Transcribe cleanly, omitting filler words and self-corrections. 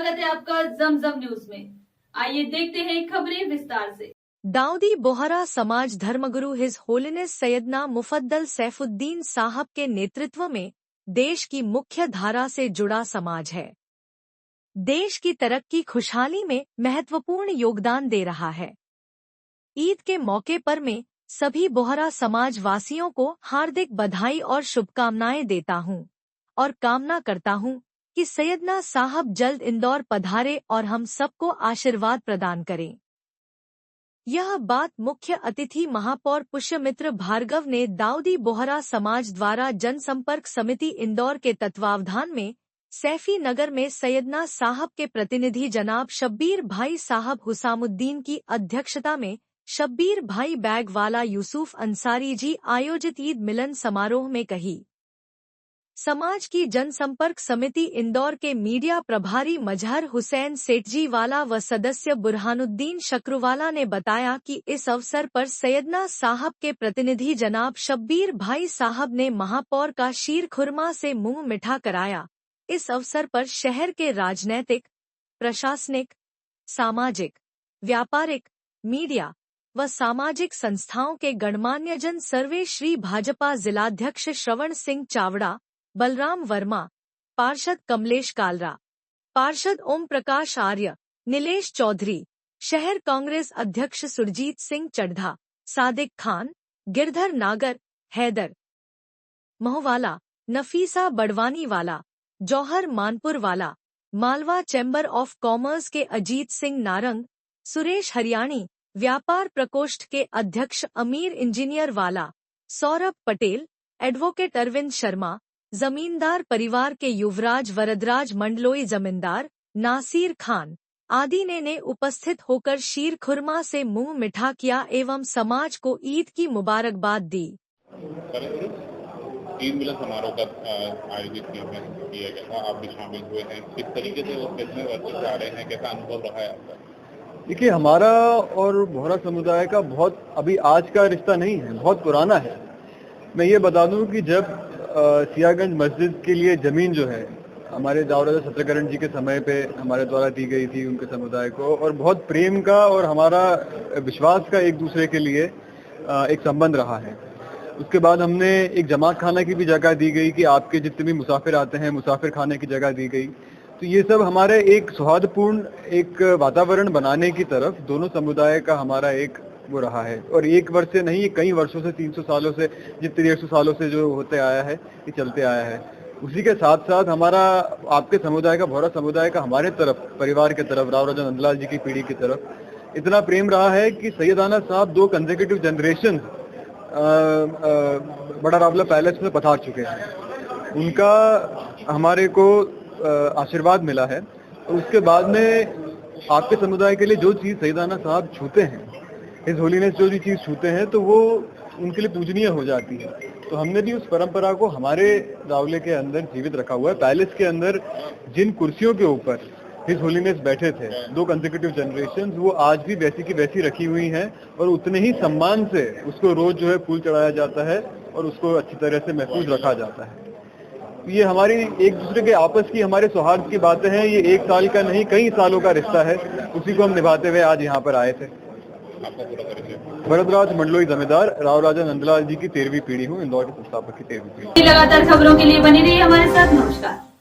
स्वागत है आपका जमजम न्यूज में। आइए देखते हैं खबरें विस्तार से। दाऊदी बोहरा समाज धर्मगुरु हिज होलिनेस सैयदना मुफद्दल सैफुद्दीन साहब के नेतृत्व में देश की मुख्य धारा से जुड़ा समाज है। देश की तरक्की खुशहाली में महत्वपूर्ण योगदान दे रहा है। ईद के मौके पर मैं सभी बोहरा समाज वासियों को हार्दिक बधाई और शुभकामनाएं देता हूं और कामना करता हूं कि सैयदना साहब जल्द इंदौर पधारे और हम सबको आशीर्वाद प्रदान करें। यह बात मुख्य अतिथि महापौर पुष्यमित्र भार्गव ने दाऊदी बोहरा समाज द्वारा जनसंपर्क समिति इंदौर के तत्वावधान में सैफी नगर में सैयदना साहब के प्रतिनिधि जनाब शब्बीर भाई साहब हुसामुद्दीन की अध्यक्षता में शब्बीर भाई बैगवाला यूसुफ अंसारी जी आयोजित ईद मिलन समारोह में कही। समाज की जनसंपर्क समिति इंदौर के मीडिया प्रभारी मजहर हुसैन सेठजी वाला व सदस्य बुरहानुद्दीन शक्रुवाला ने बताया कि इस अवसर पर सैयदना साहब के प्रतिनिधि जनाब शब्बीर भाई साहब ने महापौर का शीर खुरमा से मुंह मिठा कराया। इस अवसर पर शहर के राजनैतिक, प्रशासनिक, सामाजिक, व्यापारिक, मीडिया व सामाजिक संस्थाओं के गणमान्यजन सर्वे श्री भाजपा जिलाध्यक्ष श्रवण सिंह चावड़ा, बलराम वर्मा, पार्षद कमलेश कालरा, पार्षद ओम प्रकाश आर्य, नीलेश चौधरी, शहर कांग्रेस अध्यक्ष सुरजीत सिंह चड्ढा, सादिक खान, गिरधर नागर, हैदर मोहवाला, नफीसा बड़वानी वाला, जौहर मानपुर वाला, मालवा चैम्बर ऑफ कॉमर्स के अजीत सिंह नारंग, सुरेश हरियाणी, व्यापार प्रकोष्ठ के अध्यक्ष अमीर इंजीनियर वाला, सौरभ पटेल, एडवोकेट अरविंद शर्मा, जमींदार परिवार के युवराज वरदराज मंडलोई जमींदार, नासिर खान आदि ने उपस्थित होकर शीर खुरमा से मुंह मिठा किया एवं समाज को ईद की मुबारकबाद दी। ईद मिलन समारोह का आयोजित किया गया था, आप भी शामिल हुए हैं। किस तरीके से वो कितने वर्षों से आ रहे हैं, कैसा अनुभव रहा है आपका? देखिए, हमारा और बोहरा समुदाय का बहुत अभी आज का रिश्ता नहीं है, बहुत पुराना है। मैं ये बता दूं कि जब सियागंज मस्जिद के लिए जमीन जो है हमारे दाऊराजा सत्यकरण जी के समय पे हमारे द्वारा दी गई थी उनके समुदाय को, और बहुत प्रेम का और हमारा विश्वास का एक दूसरे के लिए एक संबंध रहा है। उसके बाद हमने एक जमात खाना की भी जगह दी गई कि आपके जितने भी मुसाफिर आते हैं मुसाफिर खाने की जगह दी गई। तो ये सब हमारे एक सौहार्दपूर्ण एक वातावरण बनाने की तरफ दोनों समुदाय का हमारा एक वो रहा है। और एक वर्ष से नहीं, कई वर्षों से, 300 सालों से, जितने 150 सालों से जो होते आया है, ये चलते आया है। उसी के साथ साथ हमारा आपके समुदाय का, बोहरा समुदाय का हमारे तरफ, परिवार के तरफ, राव राजा नंदलाल जी की पीढ़ी की तरफ इतना प्रेम रहा है कि सैयदाना साहब 2 कंसेक्यूटिव जनरेशन बड़ा रावला पैलेस में पधार चुके हैं। उनका हमारे को आशीर्वाद मिला है। और उसके बाद में आपके समुदाय के लिए जो चीज़ सैयदाना साहब छूते हैं, हिज होलीनेस जो भी चीज़ छूते हैं, तो वो उनके लिए पूजनीय हो जाती है। तो हमने भी उस परंपरा को हमारे रावले के अंदर जीवित रखा हुआ है। पैलेस के अंदर जिन कुर्सियों के ऊपर हिज होलीनेस बैठे थे 2 कंसेक्यूटिव जनरेशंस, वो आज भी वैसी की वैसी रखी हुई हैं और उतने ही सम्मान से उसको रोज जो है फूल चढ़ाया जाता है और उसको अच्छी तरह से महफूज रखा जाता है। ये हमारी एक दूसरे के आपस की, हमारे सौहार्द की बातें हैं। ये 1 साल का नहीं, कई सालों का रिश्ता है। उसी को हम निभाते हुए आज यहाँ पर आए थे। वरदराज मंडलोई जमींदार, राव राजा नंदलाल जी की 13वीं पीढ़ी हूँ, इंदौर के संस्थापक की 13वीं पीढ़ी। लगातार खबरों के लिए बने रहिए हमारे साथ। नमस्कार।